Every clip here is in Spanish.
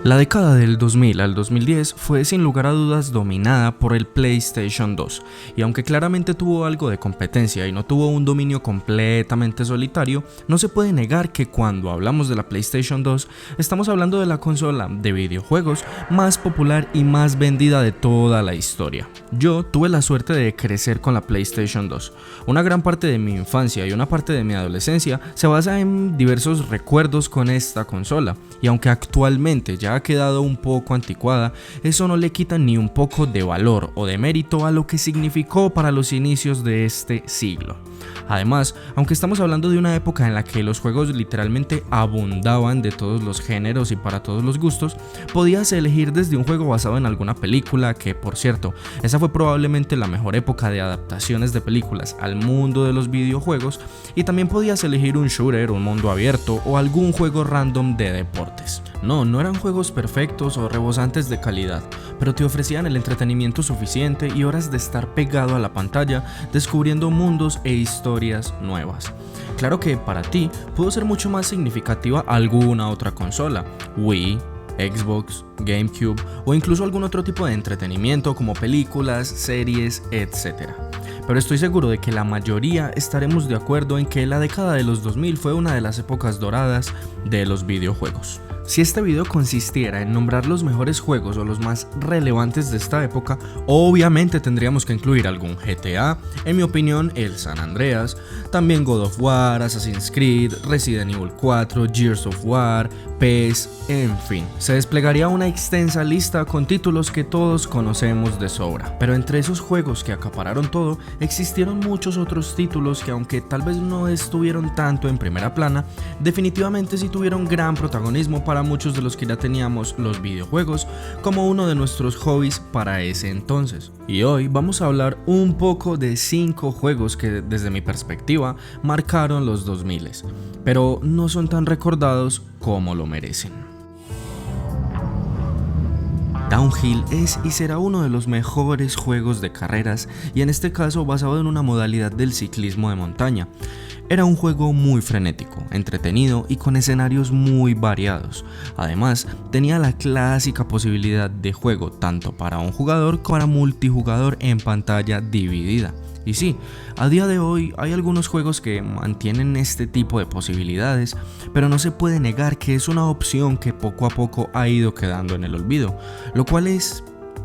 La década del 2000 al 2010 fue sin lugar a dudas dominada por el PlayStation 2, y aunque claramente tuvo algo de competencia y no tuvo un dominio completamente solitario, no se puede negar que cuando hablamos de la PlayStation 2 estamos hablando de la consola de videojuegos más popular y más vendida de toda la historia. Yo tuve la suerte de crecer con la PlayStation 2. Una gran parte de mi infancia y una parte de mi adolescencia se basa en diversos recuerdos con esta consola, y aunque actualmente ya ha quedado un poco anticuada, eso no le quita ni un poco de valor o de mérito a lo que significó para los inicios de este siglo. Además, aunque estamos hablando de una época en la que los juegos literalmente abundaban de todos los géneros y para todos los gustos, podías elegir desde un juego basado en alguna película, que por cierto, esa fue probablemente la mejor época de adaptaciones de películas al mundo de los videojuegos, y también podías elegir un shooter, un mundo abierto o algún juego random de deportes. No eran juegos perfectos o rebosantes de calidad, pero te ofrecían el entretenimiento suficiente y horas de estar pegado a la pantalla descubriendo mundos e historias nuevas. Claro que para ti pudo ser mucho más significativa alguna otra consola, Wii, Xbox, GameCube o incluso algún otro tipo de entretenimiento como películas, series, etc. Pero estoy seguro de que la mayoría estaremos de acuerdo en que la década de los 2000 fue una de las épocas doradas de los videojuegos. Si este video consistiera en nombrar los mejores juegos o los más relevantes de esta época, obviamente tendríamos que incluir algún GTA, en mi opinión el San Andreas, también God of War, Assassin's Creed, Resident Evil 4, Gears of War, PES, en fin. Se desplegaría una extensa lista con títulos que todos conocemos de sobra, pero entre esos juegos que acapararon todo, existieron muchos otros títulos que, aunque tal vez no estuvieron tanto en primera plana, definitivamente sí tuvieron gran protagonismo para muchos de los que ya teníamos los videojuegos como uno de nuestros hobbies para ese entonces. Y hoy vamos a hablar un poco de 5 juegos que, desde mi perspectiva, marcaron los 2000, pero no son tan recordados como lo merecen. Downhill es y será uno de los mejores juegos de carreras, y en este caso basado en una modalidad del ciclismo de montaña. Era un juego muy frenético, entretenido y con escenarios muy variados. Además, tenía la clásica posibilidad de juego tanto para un jugador como para multijugador en pantalla dividida. Y sí, a día de hoy hay algunos juegos que mantienen este tipo de posibilidades, pero no se puede negar que es una opción que poco a poco ha ido quedando en el olvido, lo cual es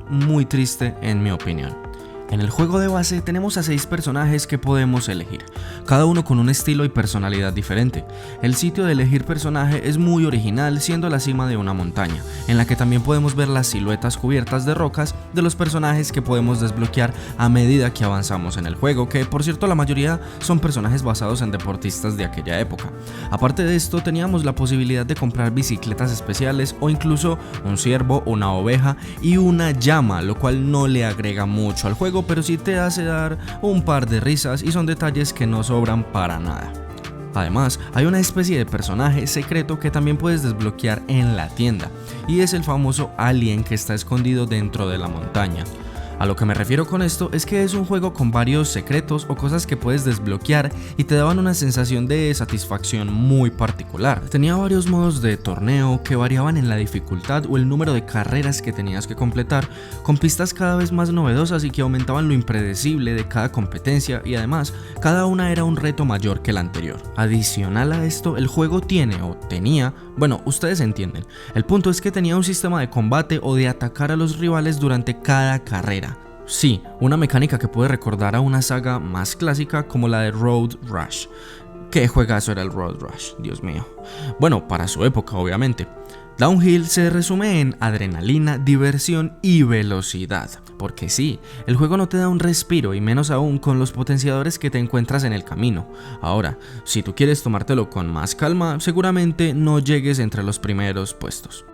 muy triste en mi opinión. En el juego de base tenemos a 6 personajes que podemos elegir, cada uno con un estilo y personalidad diferente. El sitio de elegir personaje es muy original, siendo la cima de una montaña, en la que también podemos ver las siluetas cubiertas de rocas de los personajes que podemos desbloquear a medida que avanzamos en el juego, que por cierto la mayoría son personajes basados en deportistas de aquella época. Aparte de esto, teníamos la posibilidad de comprar bicicletas especiales o incluso un ciervo, una oveja y una llama, lo cual no le agrega mucho al juego, pero sí te hace dar un par de risas y son detalles que no sobran para nada. Además, hay una especie de personaje secreto que también puedes desbloquear en la tienda, y es el famoso alien que está escondido dentro de la montaña. A lo que me refiero con esto es que es un juego con varios secretos o cosas que puedes desbloquear y te daban una sensación de satisfacción muy particular. Tenía varios modos de torneo que variaban en la dificultad o el número de carreras que tenías que completar, con pistas cada vez más novedosas y que aumentaban lo impredecible de cada competencia, y además cada una era un reto mayor que la anterior. Adicional a esto, el juego tenía, ustedes entienden, el punto es que tenía un sistema de combate o de atacar a los rivales durante cada carrera. Sí, una mecánica que puede recordar a una saga más clásica como la de Road Rush. ¿Qué juegazo era el Road Rush? Dios mío. Bueno, para su época obviamente. Downhill se resume en adrenalina, diversión y velocidad. Porque sí, el juego no te da un respiro, y menos aún con los potenciadores que te encuentras en el camino. Ahora, si tú quieres tomártelo con más calma, seguramente no llegues entre los primeros puestos.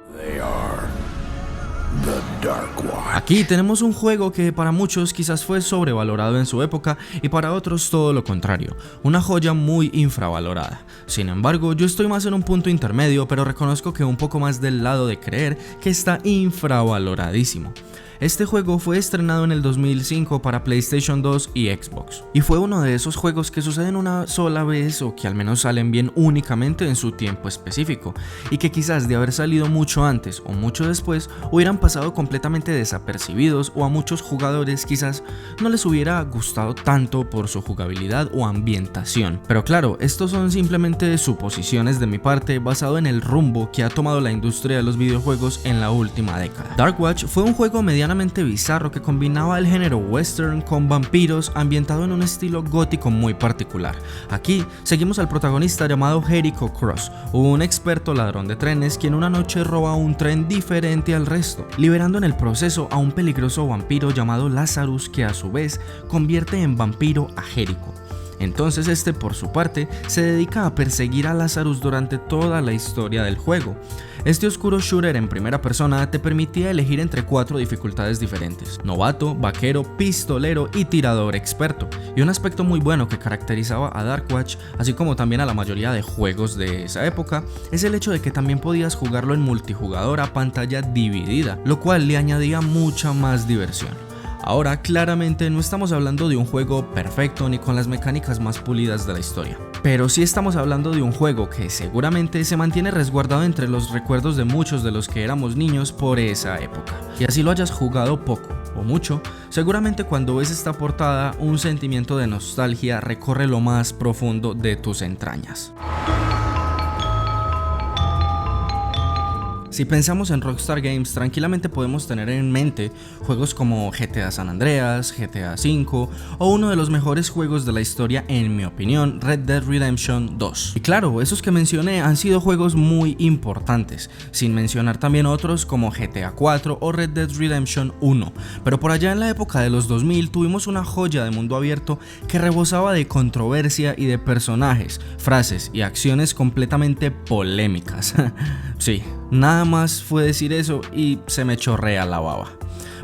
Aquí tenemos un juego que para muchos quizás fue sobrevalorado en su época y para otros todo lo contrario, una joya muy infravalorada. Sin embargo, yo estoy más en un punto intermedio, pero reconozco que un poco más del lado de creer que está infravaloradísimo. Este juego fue estrenado en el 2005 para PlayStation 2 y Xbox, y fue uno de esos juegos que suceden una sola vez o que al menos salen bien únicamente en su tiempo específico, y que quizás de haber salido mucho antes o mucho después hubieran pasado completamente desapercibidos o a muchos jugadores quizás no les hubiera gustado tanto por su jugabilidad o ambientación. Pero claro, estos son simplemente suposiciones de mi parte basado en el rumbo que ha tomado la industria de los videojuegos en la última década. Darkwatch fue un juego medianamente bizarro que combinaba el género western con vampiros ambientado en un estilo gótico muy particular. Aquí seguimos al protagonista llamado Jericho Cross, un experto ladrón de trenes quien una noche roba un tren diferente al resto, liberando en el proceso a un peligroso vampiro llamado Lazarus que a su vez convierte en vampiro a Jericho. Entonces este por su parte se dedica a perseguir a Lazarus durante toda la historia del juego. Este oscuro shooter en primera persona te permitía elegir entre 4 dificultades diferentes: novato, vaquero, pistolero y tirador experto. Y un aspecto muy bueno que caracterizaba a Darkwatch, así como también a la mayoría de juegos de esa época, es el hecho de que también podías jugarlo en multijugador a pantalla dividida, lo cual le añadía mucha más diversión. Ahora, claramente no estamos hablando de un juego perfecto ni con las mecánicas más pulidas de la historia, pero sí estamos hablando de un juego que seguramente se mantiene resguardado entre los recuerdos de muchos de los que éramos niños por esa época. Y así lo hayas jugado poco o mucho, seguramente cuando ves esta portada un sentimiento de nostalgia recorre lo más profundo de tus entrañas. Si pensamos en Rockstar Games, tranquilamente podemos tener en mente juegos como GTA San Andreas, GTA V o uno de los mejores juegos de la historia en mi opinión, Red Dead Redemption 2. Y claro, esos que mencioné han sido juegos muy importantes, sin mencionar también otros como GTA 4 o Red Dead Redemption 1, pero por allá en la época de los 2000 tuvimos una joya de mundo abierto que rebosaba de controversia y de personajes, frases y acciones completamente polémicas. Sí, nada más fue decir eso y se me chorrea la baba.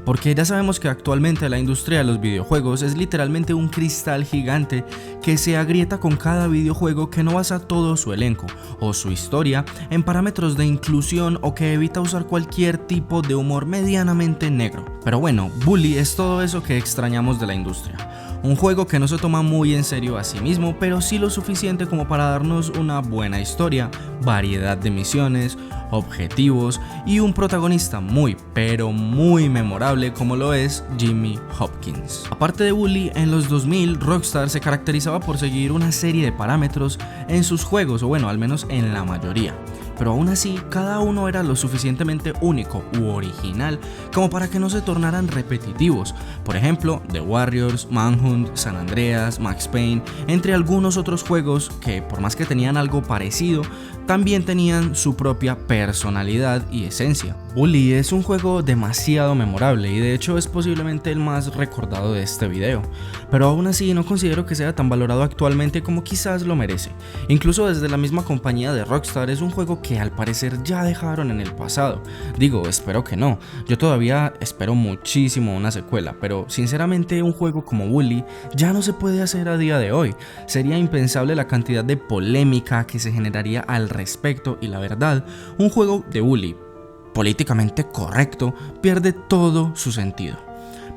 Porque ya sabemos que actualmente la industria de los videojuegos es literalmente un cristal gigante que se agrieta con cada videojuego que no basa todo su elenco o su historia en parámetros de inclusión o que evita usar cualquier tipo de humor medianamente negro. Pero bueno, Bully es todo eso que extrañamos de la industria. Un juego que no se toma muy en serio a sí mismo, pero sí lo suficiente como para darnos una buena historia, variedad de misiones, objetivos y un protagonista muy, pero muy memorable como lo es Jimmy Hopkins. Aparte de Bully, en los 2000 Rockstar se caracterizaba por seguir una serie de parámetros en sus juegos, o bueno, al menos en la mayoría. Pero aún así, cada uno era lo suficientemente único u original como para que no se tornaran repetitivos. Por ejemplo, The Warriors, Manhunt, San Andreas, Max Payne, entre algunos otros juegos que, por más que tenían algo parecido, también tenían su propia personalidad y esencia. Bully es un juego demasiado memorable y de hecho es posiblemente el más recordado de este video, pero aún así no considero que sea tan valorado actualmente como quizás lo merece. Incluso desde la misma compañía de Rockstar es un juego que al parecer ya dejaron en el pasado. Digo, espero que no, yo todavía espero muchísimo una secuela, pero sinceramente un juego como Bully ya no se puede hacer a día de hoy. Sería impensable la cantidad de polémica que se generaría al respecto y la verdad, un juego de Bully políticamente correcto pierde todo su sentido.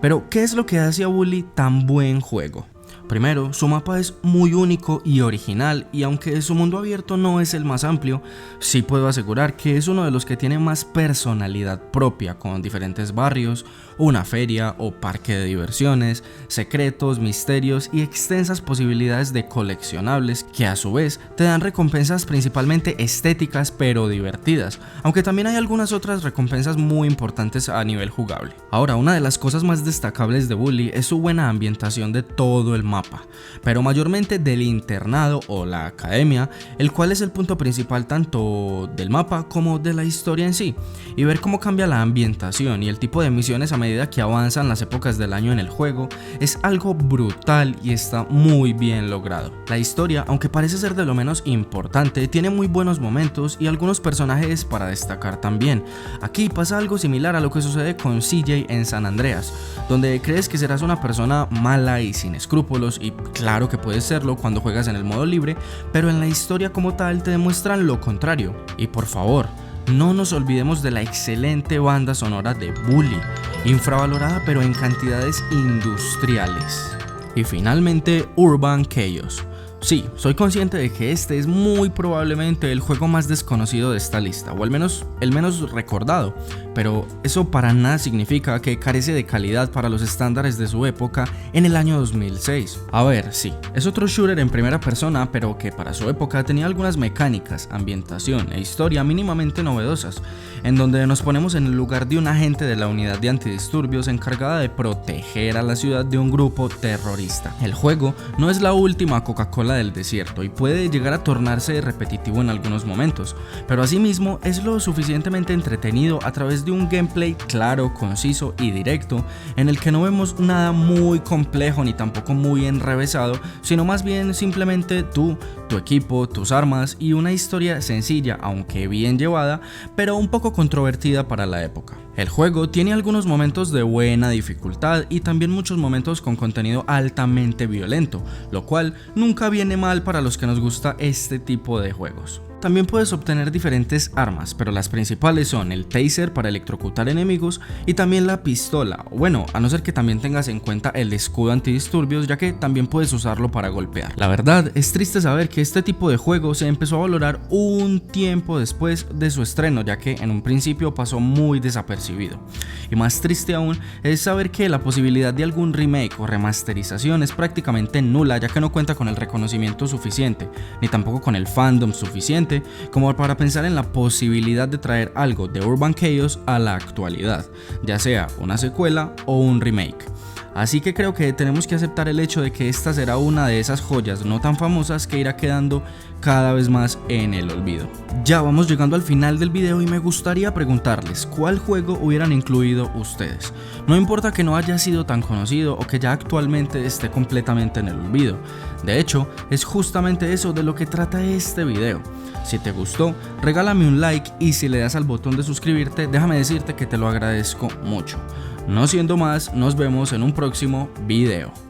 Pero, ¿qué es lo que hace a Bully tan buen juego? Primero, su mapa es muy único y original, y aunque su mundo abierto no es el más amplio, sí puedo asegurar que es uno de los que tiene más personalidad propia, con diferentes barrios, una feria o parque de diversiones, secretos, misterios y extensas posibilidades de coleccionables que a su vez te dan recompensas principalmente estéticas pero divertidas, aunque también hay algunas otras recompensas muy importantes a nivel jugable. Ahora, una de las cosas más destacables de Bully es su buena ambientación de todo el mapa. mapa, pero mayormente del internado o la academia, el cual es el punto principal tanto del mapa como de la historia en sí, y ver cómo cambia la ambientación y el tipo de misiones a medida que avanzan las épocas del año en el juego es algo brutal y está muy bien logrado. La historia, aunque parece ser de lo menos importante, tiene muy buenos momentos y algunos personajes para destacar también. Aquí pasa algo similar a lo que sucede con CJ en San Andreas, donde crees que serás una persona mala y sin escrúpulos, y claro que puedes serlo cuando juegas en el modo libre, pero en la historia como tal te demuestran lo contrario. Y por favor, no nos olvidemos de la excelente banda sonora de Bully, infravalorada pero en cantidades industriales. Y finalmente Urban Chaos. Sí, soy consciente de que este es muy probablemente el juego más desconocido de esta lista, o al menos el menos recordado, pero eso para nada significa que carece de calidad para los estándares de su época en el año 2006. A ver, sí, es otro shooter en primera persona, pero que para su época tenía algunas mecánicas, ambientación e historia mínimamente novedosas, en donde nos ponemos en el lugar de un agente de la unidad de antidisturbios encargada de proteger a la ciudad de un grupo terrorista. El juego no es la última Coca-Cola del desierto y puede llegar a tornarse repetitivo en algunos momentos, pero asimismo es lo suficientemente entretenido a través de un gameplay claro, conciso y directo, en el que no vemos nada muy complejo ni tampoco muy enrevesado, sino más bien simplemente tú, tu equipo, tus armas y una historia sencilla aunque bien llevada, pero un poco controvertida para la época. El juego tiene algunos momentos de buena dificultad y también muchos momentos con contenido altamente violento, lo cual nunca viene mal para los que nos gusta este tipo de juegos. También puedes obtener diferentes armas, pero las principales son el taser para electrocutar enemigos y también la pistola, bueno, a no ser que también tengas en cuenta el escudo antidisturbios, ya que también puedes usarlo para golpear. La verdad, es triste saber que este tipo de juego se empezó a valorar un tiempo después de su estreno, ya que en un principio pasó muy desapercibido. Y más triste aún es saber que la posibilidad de algún remake o remasterización es prácticamente nula, ya que no cuenta con el reconocimiento suficiente, ni tampoco con el fandom suficiente como para pensar en la posibilidad de traer algo de Urban Chaos a la actualidad, ya sea una secuela o un remake. Así que creo que tenemos que aceptar el hecho de que esta será una de esas joyas no tan famosas que irá quedando cada vez más en el olvido. Ya vamos llegando al final del video y me gustaría preguntarles cuál juego hubieran incluido ustedes. No importa que no haya sido tan conocido o que ya actualmente esté completamente en el olvido. De hecho, es justamente eso de lo que trata este video. Si te gustó, regálame un like y si le das al botón de suscribirte, déjame decirte que te lo agradezco mucho. No siendo más, nos vemos en un próximo video.